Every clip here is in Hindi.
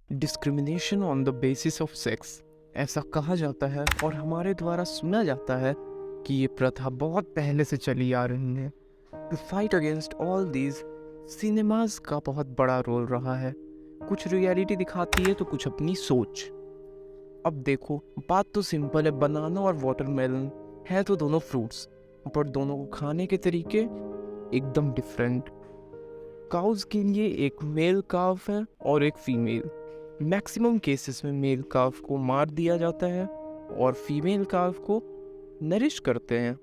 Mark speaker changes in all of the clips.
Speaker 1: Discrimination on the basis of sex, ऐसा कहा जाता है और हमारे द्वारा सुना जाता है कि ये प्रथा बहुत पहले से चली आ रही है। The fight against all these cinemas का बहुत बड़ा रोल रहा है। कुछ रियलिटी दिखाती है तो कुछ अपनी सोच। अब देखो, बात तो सिंपल है, बनाना और वाटरमेलन है तो दोनों फ्रूट्स, पर दोनों को खाने के तरीके एकदम डिफरेंट। काउज के लिए एक मेल काव है और एक फीमेल। मैक्सिमम केसेस में मेल काव को मार दिया जाता है और फीमेल काव को नरिश करते हैं।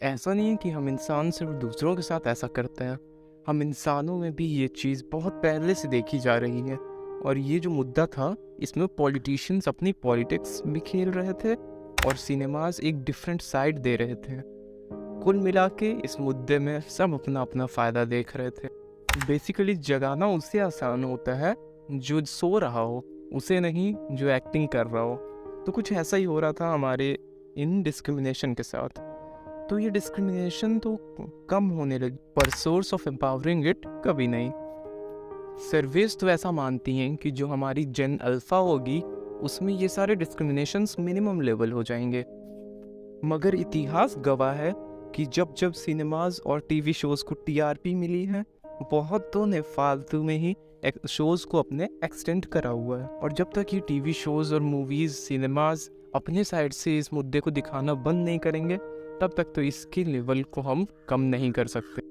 Speaker 1: ऐसा नहीं है कि हम इंसान सिर्फ दूसरों के साथ ऐसा करते हैं, हम इंसानों में भी ये चीज़ बहुत पहले से देखी जा रही है। और ये जो मुद्दा था, इसमें पॉलिटिशियंस अपनी पॉलिटिक्स भी खेल रहे थे और सिनेमाज एक डिफरेंट साइड दे रहे थे। कुल मिला के इस मुद्दे में सब अपना अपना फ़ायदा देख रहे थे। बेसिकली जगाना उससे आसान होता है जो सो रहा हो, उसे नहीं जो एक्टिंग कर रहा हो। तो कुछ ऐसा ही हो रहा था हमारे इन डिस्क्रिमिनेशन के साथ। तो ये डिस्क्रिमिनेशन तो कम होने लगी, पर सोर्स ऑफ एम्पावरिंग इट कभी नहीं। सर्वेस तो ऐसा मानती हैं कि जो हमारी जेन अल्फ़ा होगी उसमें ये सारे डिस्क्रिमिनेशंस मिनिमम लेवल हो जाएंगे। मगर इतिहास गवाह है कि जब जब सिनेमाज और टीवी शोज़ को टीआरपी मिली है, बहुतों ने फालतू में ही शोज़ को अपने एक्सटेंड करा हुआ है। और जब तक ये टीवी शोज़ और मूवीज़ सिनेमाज अपने साइड से इस मुद्दे को दिखाना बंद नहीं करेंगे, तब तक तो इसके लेवल को हम कम नहीं कर सकते।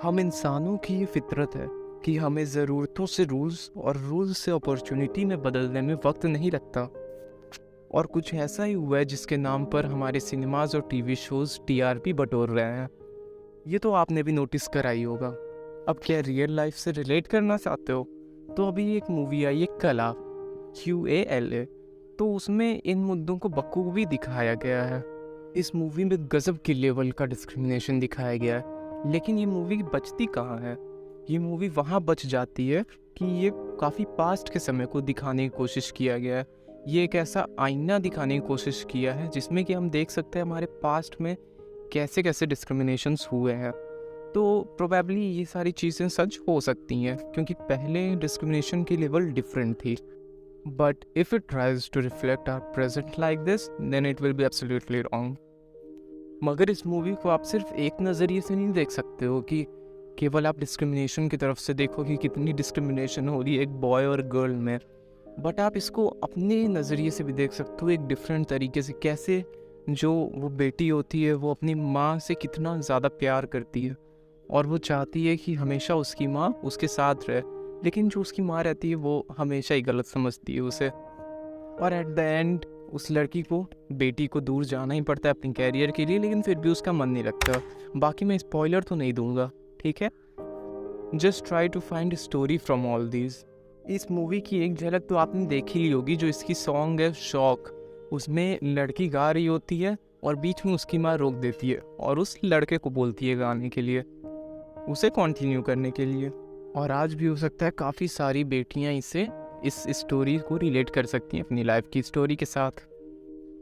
Speaker 1: हम इंसानों की ये फितरत है कि हमें ज़रूरतों से रूल्स और रूल्स से अपॉर्चुनिटी में बदलने में वक्त नहीं लगता। और कुछ ऐसा ही हुआ है जिसके नाम पर हमारे सिनेमाज और टीवी शोज़ टीआरपी बटोर रहे हैं। ये तो आपने भी नोटिस करा ही होगा। अब क्या रियल लाइफ से रिलेट करना चाहते हो तो अभी एक मूवी आई है कला, QALA, तो उसमें इन मुद्दों को बखूबी दिखाया गया है। इस मूवी में गजब के लेवल का डिस्क्रिमिनेशन दिखाया गया है, लेकिन ये मूवी बचती कहाँ है? ये मूवी वहाँ बच जाती है कि ये काफ़ी पास्ट के समय को दिखाने की कोशिश किया गया है। ये एक ऐसा आईना दिखाने की कोशिश किया है जिसमें कि हम देख सकते हैं हमारे पास्ट में कैसे कैसे डिस्क्रिमिनेशंस हुए हैं। तो प्रोबेबली ये सारी चीज़ें सच हो सकती हैं क्योंकि पहले डिस्क्रिमिनेशन की लेवल डिफरेंट थी। But if it tries to reflect our present like this, then it will be absolutely wrong. मगर इस मूवी को आप सिर्फ एक नज़रिए से नहीं देख सकते हो कि केवल आप डिस्क्रिमिनेशन की तरफ से देखो कि कितनी डिस्क्रिमिनेशन हो रही है एक बॉय और गर्ल में, बट आप इसको अपने नज़रिए से भी देख सकते हो एक डिफरेंट तरीके से। कैसे जो वो बेटी होती है वो अपनी माँ से कितना ज़्यादा प्यार करती है और वो चाहती है कि हमेशा उसकी माँ उसके साथ रहे, लेकिन जो उसकी माँ रहती है वो हमेशा ही गलत समझती है उसे। और एट द एंड उस लड़की को, बेटी को दूर जाना ही पड़ता है अपने कैरियर के लिए, लेकिन फिर भी उसका मन नहीं लगता। बाकी मैं स्पॉइलर तो नहीं दूंगा, ठीक है? Just try to find story from all these. इस मूवी की एक झलक तो आपने देखी ली होगी, जो इसकी सॉन्ग है शॉक। उसमें लड़की गा रही होती है और बीच में उसकी माँ रोक देती है और उस लड़के को बोलती है गाने के लिए, उसे कंटिन्यू करने के लिए। और आज भी हो सकता है काफ़ी सारी बेटियां इस स्टोरी को रिलेट कर सकती हैं अपनी लाइफ की स्टोरी के साथ।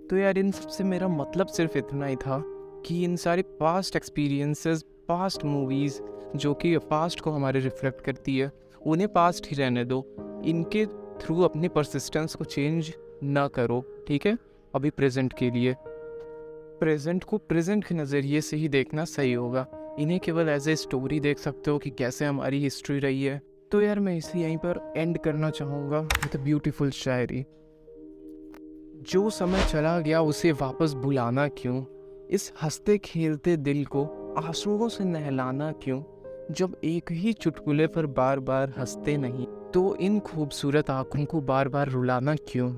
Speaker 1: तो यार इन सब से मेरा मतलब सिर्फ इतना ही था कि इन सारे पास्ट एक्सपीरियंसेस, पास्ट मूवीज़ जो कि पास्ट को हमारे रिफ्लेक्ट करती है, उन्हें पास्ट ही रहने दो। इनके थ्रू अपने परसिस्टेंस को चेंज ना करो, ठीक है? अभी प्रेजेंट के लिए प्रेजेंट को प्रेजेंट के नज़रिए से ही देखना सही होगा। इन्हें केवल एज ए स्टोरी देख सकते हो कि कैसे हमारी हिस्ट्री रही है। तो यार मैं इसे यहीं पर एंड करना चाहूँगा विद अ ब्यूटीफुल शायरी। जो समय चला गया उसे वापस बुलाना क्यों, इस हंसते खेलते दिल को आंसुओं से नहलाना क्यों, जब एक ही चुटकुले पर बार बार हंसते नहीं तो इन खूबसूरत आँखों को बार बार रुलाना क्यों।